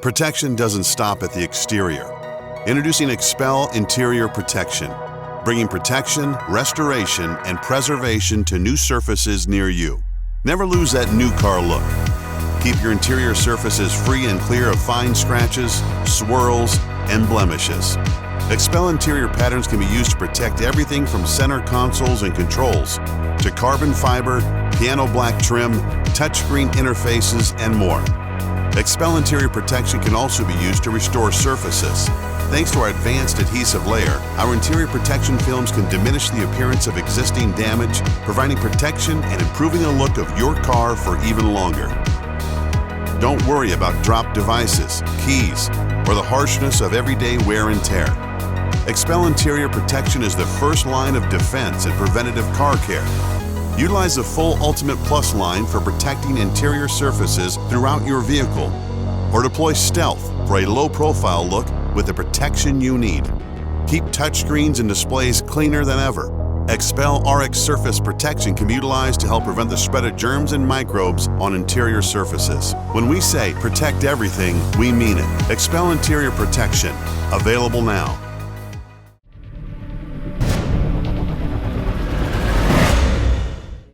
Protection doesn't stop at the exterior. Introducing XPEL Interior Protection, bringing protection, restoration, and preservation to new surfaces near you. Never lose that new car look. Keep your interior surfaces free and clear of fine scratches, swirls, and blemishes. XPEL interior patterns can be used to protect everything from center consoles and controls to carbon fiber, piano black trim, touchscreen interfaces, and more. XPEL interior protection can also be used to restore surfaces. Thanks to our advanced adhesive layer, our interior protection films can diminish the appearance of existing damage, providing protection and improving the look of your car for even longer. Don't worry about dropped devices, keys, or the harshness of everyday wear and tear. XPEL Interior Protection is the first line of defense and preventative car care. Utilize the full Ultimate Plus line for protecting interior surfaces throughout your vehicle, or deploy Stealth for a low-profile look with the protection you need. Keep touchscreens and displays cleaner than ever. XPEL RX Surface Protection can be utilized to help prevent the spread of germs and microbes on interior surfaces. When we say protect everything, we mean it. XPEL Interior Protection, available now.